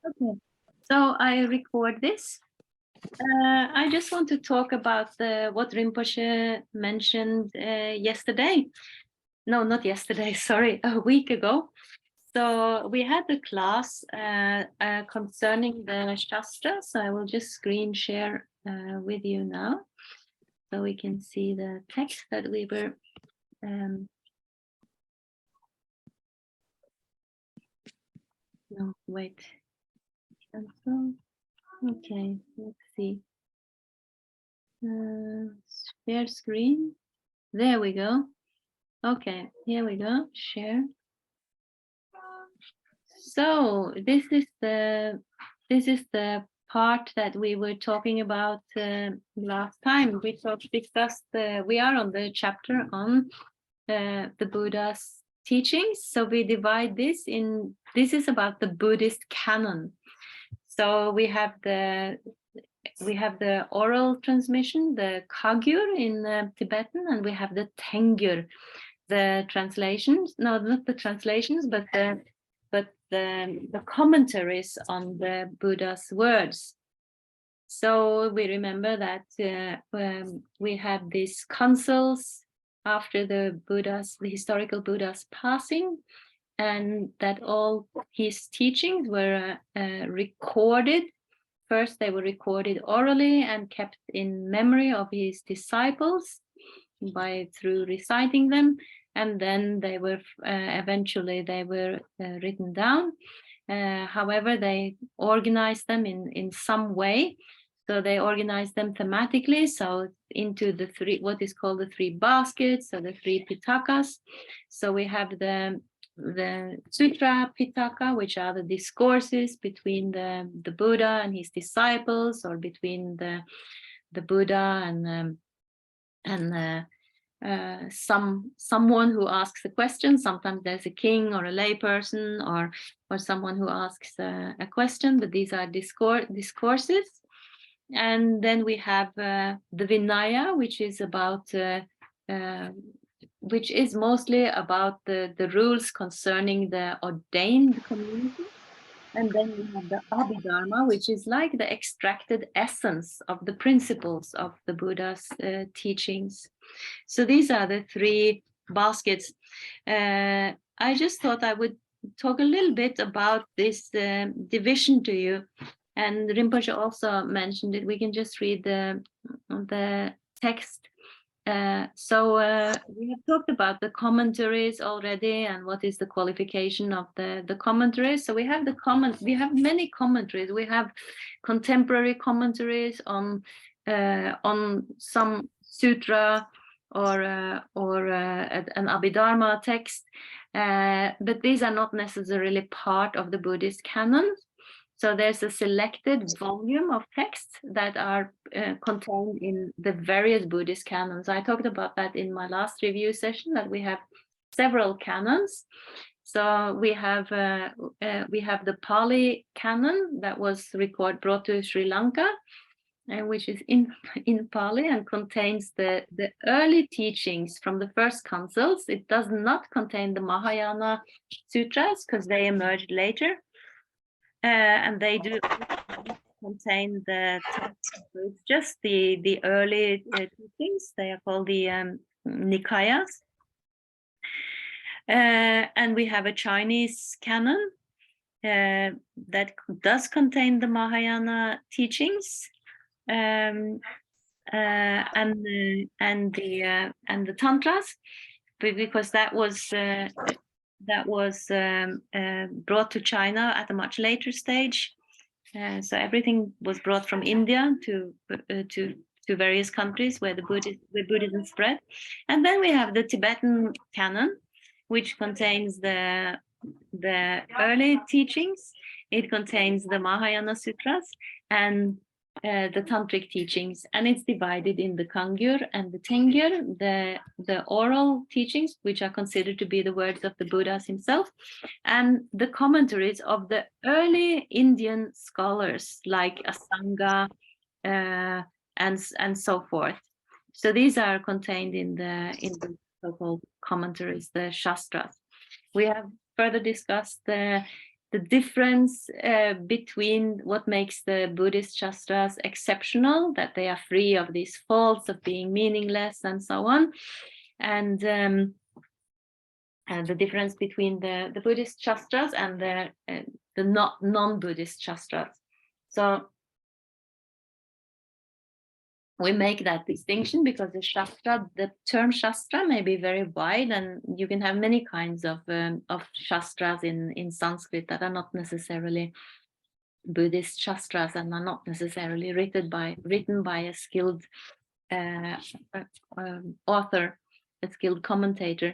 Okay, so I record this. I just want to talk about what Rinpoche mentioned yesterday. No, not yesterday, sorry, a week ago. So we had the class concerning the Shastra. So I will just screen share with you now so we can see the text that we were no, wait. Cancel. Okay, let's see. Share screen. There we go. Okay, here we go. Share. So this is the part that we were talking about last time. We discussed. We are on the chapter on the Buddha's teachings. So we divide this in. This is about the Buddhist canon. So we have the oral transmission, the Kagyur in Tibetan, and we have the Tengyur, the translations. No, not the translations, but the commentaries on the Buddha's words. So we remember that we had these councils after the historical Buddha's passing, and that all his teachings were recorded. First, they were recorded orally and kept in memory of his disciples through reciting them, and then they were eventually written down. However, they organized them in some way. So they organized them thematically, so into what is called the three baskets, so the three pitakas. So we have the Sutra Pitaka, which are the discourses between the Buddha and his disciples, or between the Buddha and someone who asks a question. Sometimes there's a king or a lay person or someone who asks a question, but these are discourses. And then we have the Vinaya, which is about which is mostly about the rules concerning the ordained community. And then we have the Abhidharma, which is like the extracted essence of the principles of the Buddha's teachings. So these are the three baskets. I just thought I would talk a little bit about this division to you. And Rinpoche also mentioned it. We can just read the text. So we have talked about the commentaries already, and what is the qualification of the commentaries. So we have many commentaries. We have contemporary commentaries on some sutra or an Abhidharma text, but these are not necessarily part of the Buddhist canon. So there's a selected volume of texts that are contained in the various Buddhist canons. I talked about that in my last review session, that we have several canons. So we have the Pali canon that was brought to Sri Lanka, which is in Pali, and contains the early teachings from the first councils. It does not contain the Mahayana sutras because they emerged later. And they do contain the text. It's just the early teachings. They are called the Nikayas. And we have a Chinese canon that does contain the Mahayana teachings, and the Tantras, because that was brought to China at a much later stage. So everything was brought from India to various countries where Buddhism spread. And then we have the Tibetan canon, which contains the early teachings. It contains the Mahayana sutras and the tantric teachings, and it's divided in the Kangyur and the Tengyur, the oral teachings, which are considered to be the words of the Buddha himself, and the commentaries of the early Indian scholars like Asanga and so forth. So these are contained in the so-called commentaries, the Shastras. We have further discussed the the difference between what makes the Buddhist Shastras exceptional, that they are free of these faults of being meaningless and so on, and the difference between the Buddhist Shastras and the non-Buddhist Shastras. So we make that distinction because the term Shastra may be very wide, and you can have many kinds of Shastras in Sanskrit that are not necessarily Buddhist Shastras and are not necessarily written by a skilled author, a skilled commentator.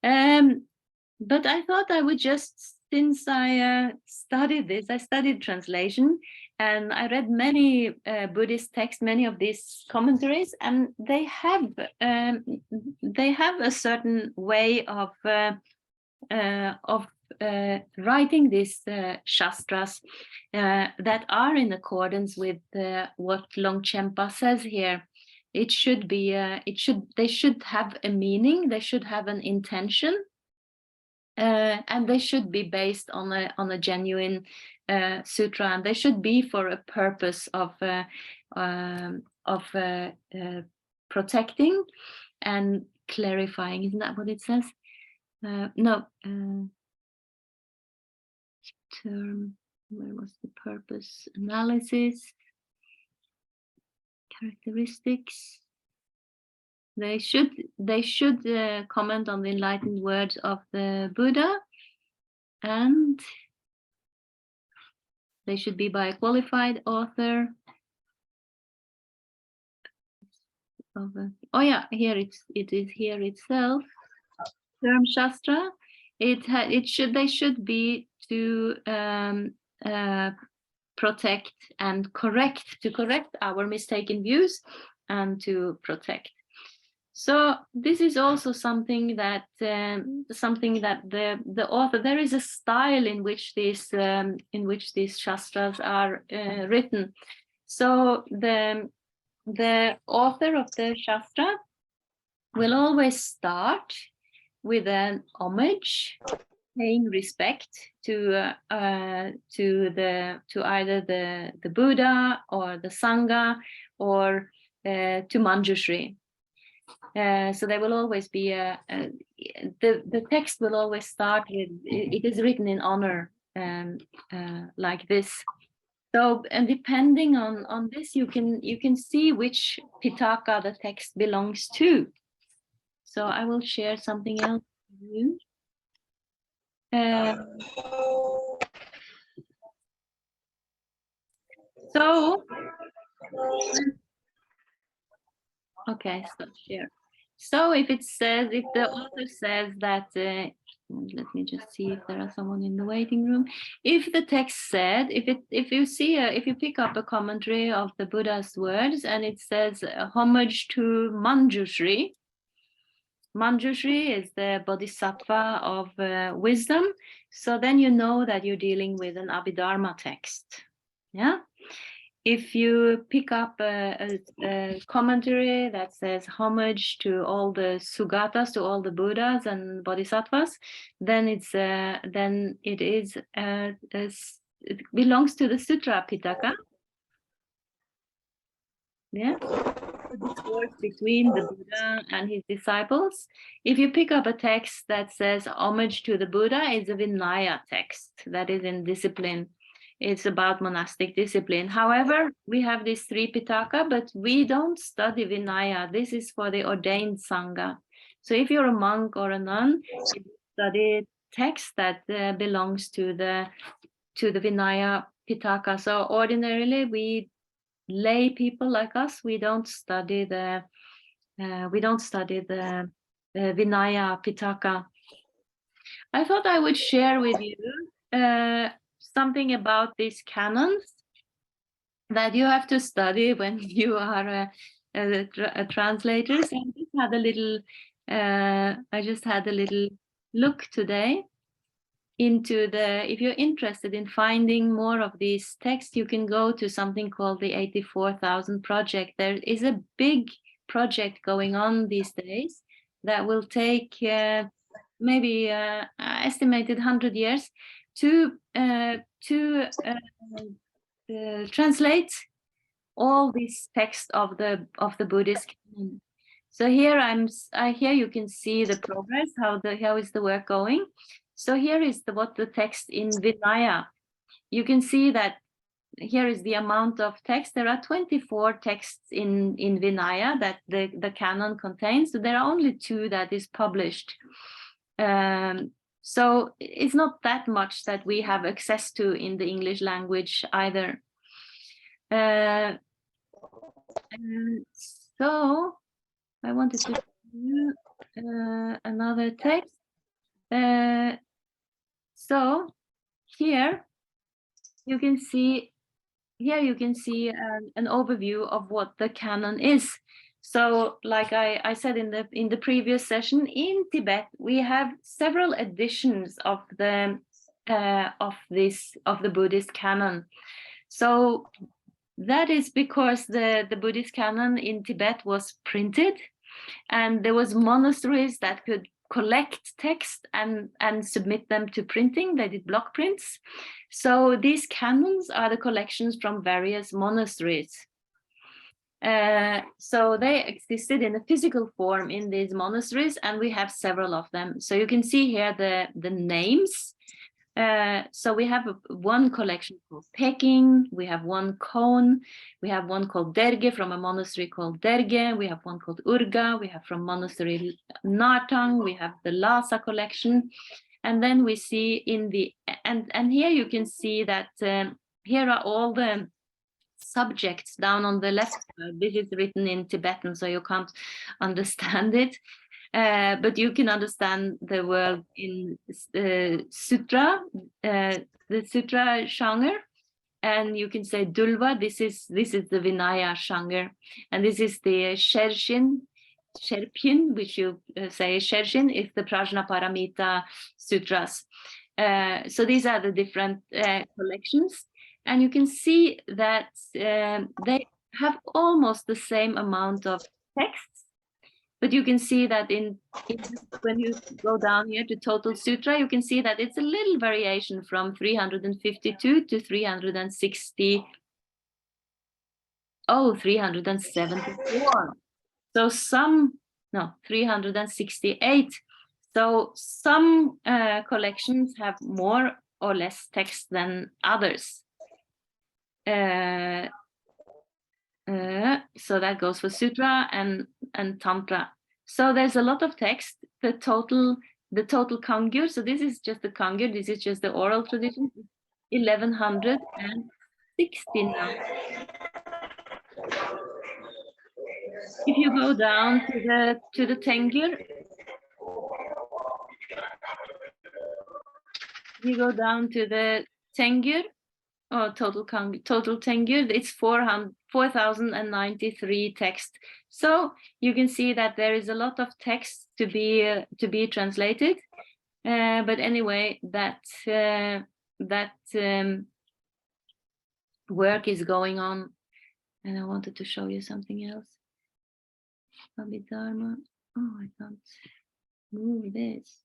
But I thought I would just, since I studied this, I studied translation, and I read many Buddhist texts, many of these commentaries, and they have a certain way of writing these Shastras that are in accordance with what Longchen says here. It should be they should have a meaning, they should have an intention, and they should be based on a genuine sutra, and they should be for a purpose of protecting and clarifying. Isn't that what it says? No. Term, where was the purpose? Analysis, characteristics. They should comment on the enlightened words of the Buddha, and they should be by a qualified author. Oh yeah, here it is here itself. Term Shastra. They should be to protect and correct our mistaken views and to protect. So this is also something that the author, there is a style in which these Shastras are written. So the author of the Shastra will always start with an homage, paying respect to either the Buddha or the Sangha or to Manjushri. So there will always be the text will always start with, it is written in honor, like this. So, and depending on this, you can see which Pitaka the text belongs to. So I will share something else with you. So, okay, stop share. So if the author says that, let me just see if there are someone in the waiting room. If the text said, if you pick up a commentary of the Buddha's words and it says homage to Manjushri. Manjushri is the bodhisattva of wisdom. So then you know that you're dealing with an Abhidharma text. Yeah. If you pick up a commentary that says homage to all the Sugatas, to all the Buddhas and Bodhisattvas, then it belongs to the Sutra Pitaka. Yeah, the discourse between the Buddha and his disciples. If you pick up a text that says homage to the Buddha, it's a Vinaya text that is in discipline. It's about monastic discipline. However, we have these three Pitaka, but we don't study Vinaya. This is for the ordained Sangha. So if you're a monk or a nun, you study text that belongs to the Vinaya Pitaka. So ordinarily, we lay people like us, we don't study the Vinaya Pitaka. I thought I would share with you something about these canons that you have to study when you are a translator. So I just had a little look today into if you're interested in finding more of these texts, you can go to something called the 84,000 Project. There is a big project going on these days that will take maybe estimated 100 years, to translate all this text of the Buddhist canon. So here here you can see the progress, how is the work going. So here is what the text in Vinaya. You can see that here is the amount of text. There are 24 texts in Vinaya that the canon contains. So there are only 2 that is published. So it's not that much that we have access to in the English language either. So I wanted to do another text. So here you can see an overview of what the canon is. So like I said in the previous session, in Tibet we have several editions of the Buddhist canon. So that is because the Buddhist canon in Tibet was printed, and there was monasteries that could collect text and submit them to printing. They did block prints. So these canons are the collections from various monasteries. So they existed in a physical form in these monasteries, and we have several of them. So you can see here the names. So we have one collection called Peking, we have one Kon, we have one called Derge from a monastery called Derge, we have one called Urga, we have from monastery Nartang, we have the Lhasa collection, and then we see in the, and here you can see that here are all the subjects down on the left. This is written in Tibetan, so you can't understand it. But you can understand the word in sutra, the sutra genre, and you can say Dulva. This is the Vinaya genre, and this is the Sherpin, which you say Sherpin, is the Prajnaparamita sutras. So these are the different collections, and you can see that they have almost the same amount of texts. But you can see that when you go down here to total sutra, you can see that it's a little variation from 352 to 360. Oh, 374. So 368. So some collections have more or less text than others. So that goes for sutra and tantra. So there's a lot of text. The total kangyur. So this is just the kangyur. This is just the oral tradition. 1160 now. If you go down to the tengyur, you go down to the tengyur. Oh, total tengyur, it's 4,093 text. So you can see that there is a lot of text to be translated. But anyway, that work is going on. And I wanted to show you something else. Abhidharma. Oh, I can't move this.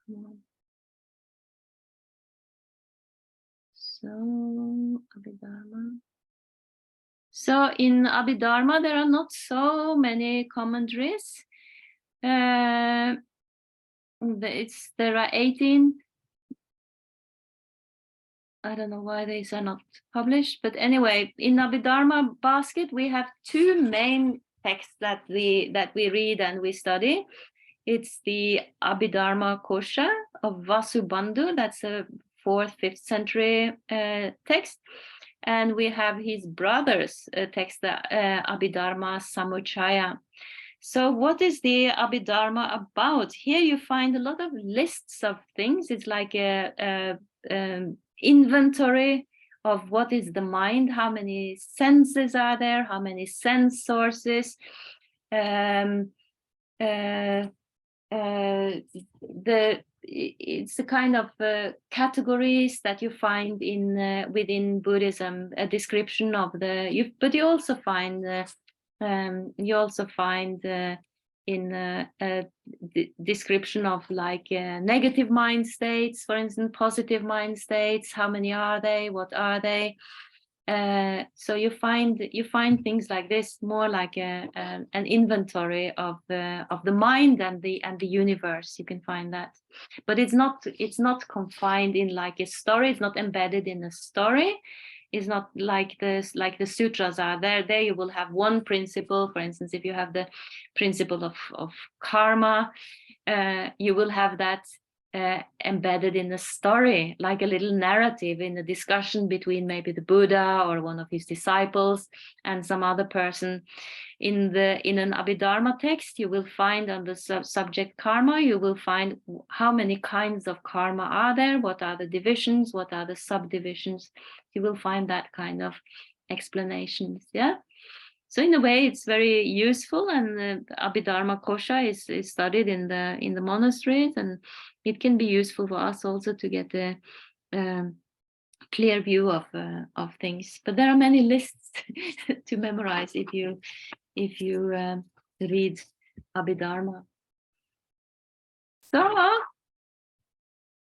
Come on. So Abhidharma. So in Abhidharma, there are not so many commentaries. There are 18. I don't know why these are not published, but anyway, in Abhidharma basket, we have 2 main texts that we read and we study. It's the Abhidharma Kosha of Vasubandhu. That's a 4th, 5th century text. And we have his brother's text, the Abhidharma Samuchaya. So what is the Abhidharma about? Here you find a lot of lists of things. It's like a inventory of what is the mind, how many senses are there, how many sense sources, it's the kind of categories that you find in within Buddhism, a description of but you also find description of like negative mind states, for instance, positive mind states. How many are they? What are they? So you find things like this, more like an inventory of the mind and the universe. You can find that, but it's not confined in like a story. It's not embedded in a story. It's not like this, like the sutras are. There you will have one principle. For instance, if you have the principle of karma, you will have that embedded in a story, like a little narrative in a discussion between maybe the Buddha or one of his disciples and some other person. In an Abhidharma text, you will find on the subject karma, you will find how many kinds of karma are there, what are the divisions, what are the subdivisions. You will find that kind of explanations. Yeah. So in a way, it's very useful, and the Abhidharma Kosha is studied in the monasteries, and it can be useful for us also to get a clear view of things. But there are many lists to memorize if you read Abhidharma. So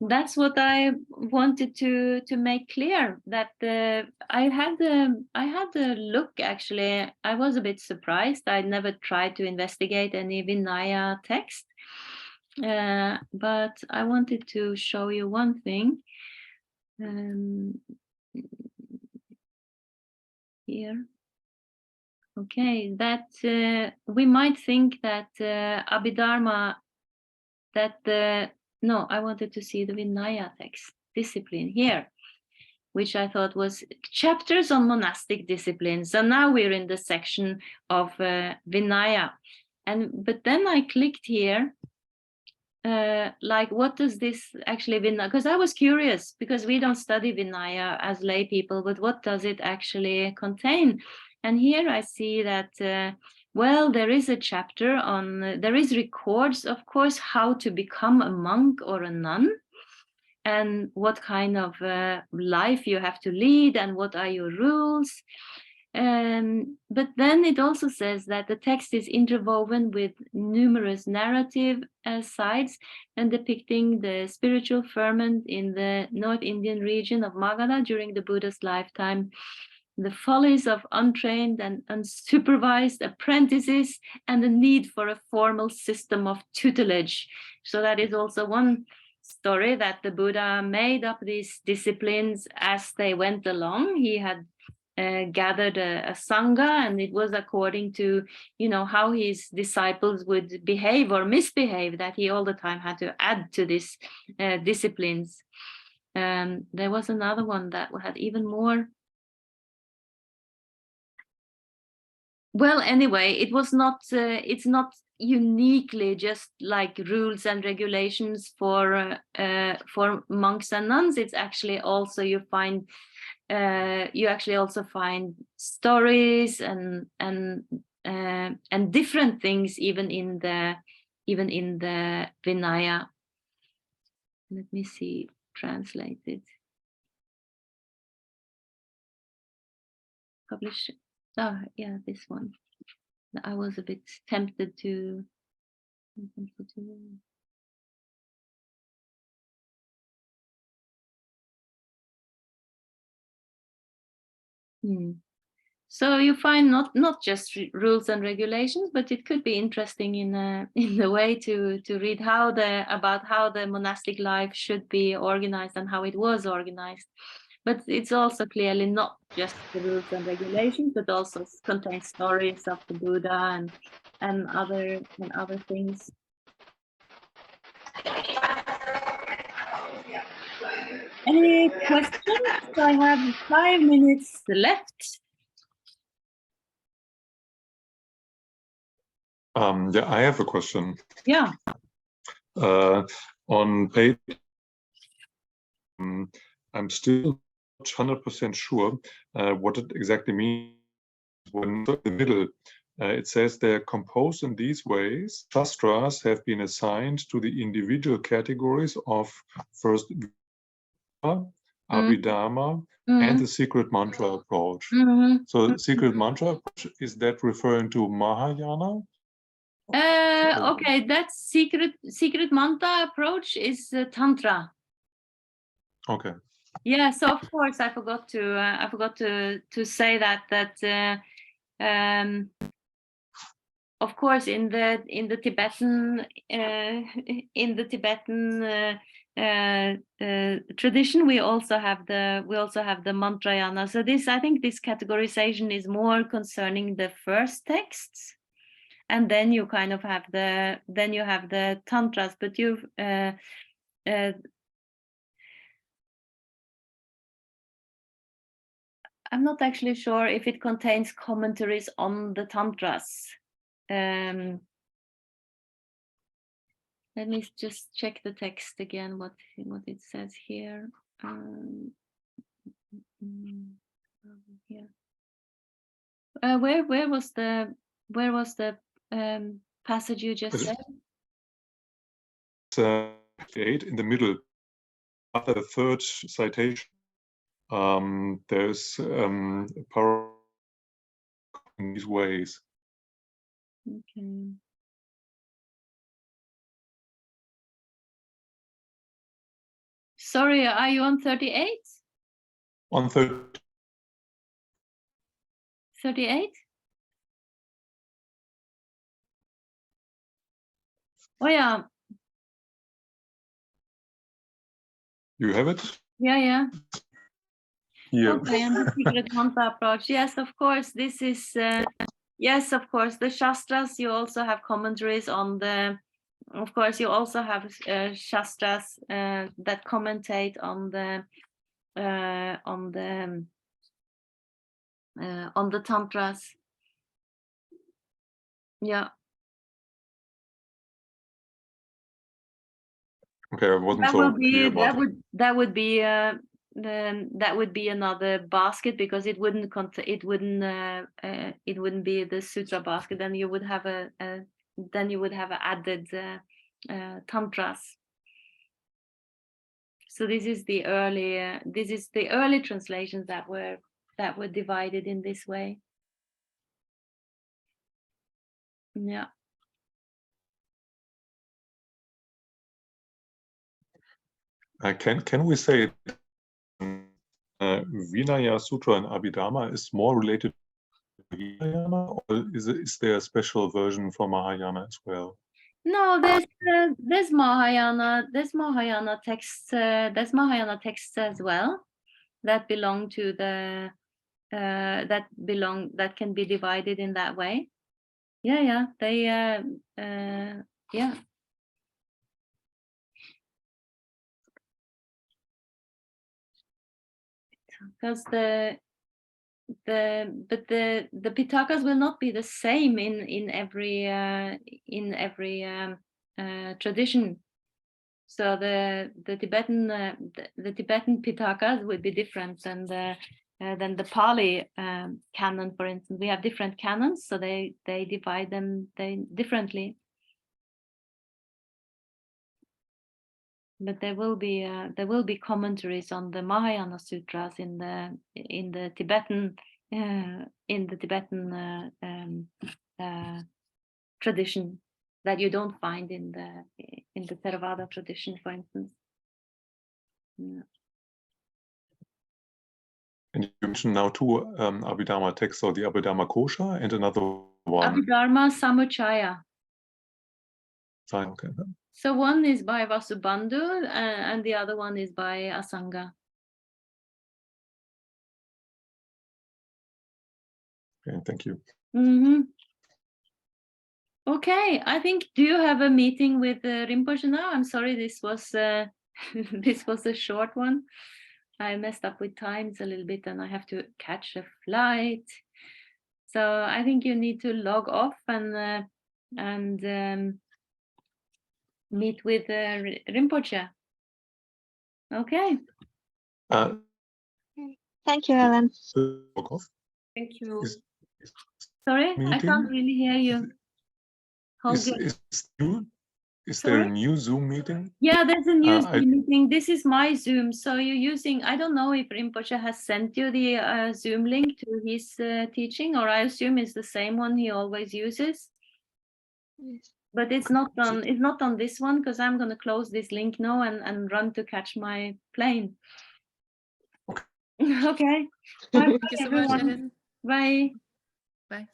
that's what I wanted to make clear, that I had a look. Actually, I was a bit surprised. I never tried to investigate any Vinaya text, but I wanted to show you one thing. Here. Okay, that we might think that Abhidharma, no, I wanted to see the Vinaya text, discipline here, which I thought was chapters on monastic disciplines. So now we're in the section of Vinaya. But then I clicked here, like, what does this actually Vinaya? Because I was curious, because we don't study Vinaya as lay people, but what does it actually contain? And here I see that, well, there is a chapter on, there is records, of course, how to become a monk or a nun, and what kind of life you have to lead, and what are your rules. But then it also says that the text is interwoven with numerous narrative sides and depicting the spiritual ferment in the North Indian region of Magadha during the Buddha's lifetime, the follies of untrained and unsupervised apprentices, and the need for a formal system of tutelage. So that is also one story, that the Buddha made up these disciplines as they went along. He had gathered a sangha, and it was according to, how his disciples would behave or misbehave, that he all the time had to add to these disciplines. There was another one that had even more. Well, anyway, it was not. It's not uniquely just like rules and regulations for monks and nuns. It's actually also you actually also find stories and different things even in the Vinaya. Let me see, translated, published. Oh, yeah, this one. I was a bit tempted to. So you find not just rules and regulations, but it could be interesting in a way to read about how the monastic life should be organized and how it was organized. But it's also clearly not just the rules and regulations, but also contains stories of the Buddha and other things. Any questions? I have 5 minutes left. Yeah, I have a question. Yeah. On page, I'm still not 100% sure what it exactly means when in the middle. It says they're composed in these ways. Shastras have been assigned to the individual categories of first Abhidharma and the secret mantra approach. So the secret mantra approach, is that referring to Mahayana? Okay, that secret mantra approach is Tantra. Okay. Yeah, so of course I forgot to say that of course in the Tibetan tradition we also have the mantrayana. So I think this categorization is more concerning the first texts, and then you kind of have the tantras, but you've I'm not actually sure if it contains commentaries on the tantras. Let me just check the text again, what it says here. Here. Where was the passage you just said? It's 8 in the middle, after the third citation. There's a paragraph in these ways. Okay. Sorry, are you on 38? On 38? Oh yeah. You have it? Yeah. Here. Okay, and the secret mantra approach. Yes, of course. This is yes, of course. The Shastras. You also have commentaries on the. Of course, you also have Shastras that commentate on the tantras. Yeah. Okay, I wasn't so clear about that would be another basket, because it wouldn't be the sutra basket. Then you would have added tantras. So this is the early translations that were divided in this way. Yeah. Can we say Vinaya Sutra and Abhidharma is more related to Hinayana, or is there a special version for Mahayana as well? No, there's Mahayana texts. There's Mahayana texts as well that belong to the that can be divided in that way. Yeah. They yeah. Because the Pitakas will not be the same in every tradition. So the Tibetan the Tibetan Pitakas will be different than the Pali canon, for instance. We have different canons, so they divide them differently. But there will be commentaries on the Mahayana sutras in the Tibetan tradition that you don't find in the Theravada tradition, for instance. Yeah. And you mentioned now two Abhidharma texts, so the Abhidharma Kosha and another one. Abhidharma Samuchaya. Okay. So one is by Vasubandhu and the other one is by Asanga. Okay, thank you. Mm-hmm. Okay, I think, do you have a meeting with Rinpoche now? I'm sorry, this was this was a short one. I messed up with times a little bit and I have to catch a flight. So I think you need to log off and meet with Rinpoche. Okay. Thank you, Ellen. Thank you. Sorry, meeting? I can't really hear you. Is there a new Zoom meeting? Yeah, there's a new Zoom meeting. This is my Zoom. So you're using, I don't know if Rinpoche has sent you the Zoom link to his teaching, or I assume it's the same one he always uses. Yes. But it's not on this one, because I'm going to close this link now and run to catch my plane. Okay. Bye, Thank you so everyone. much, Ellen. Bye. Bye.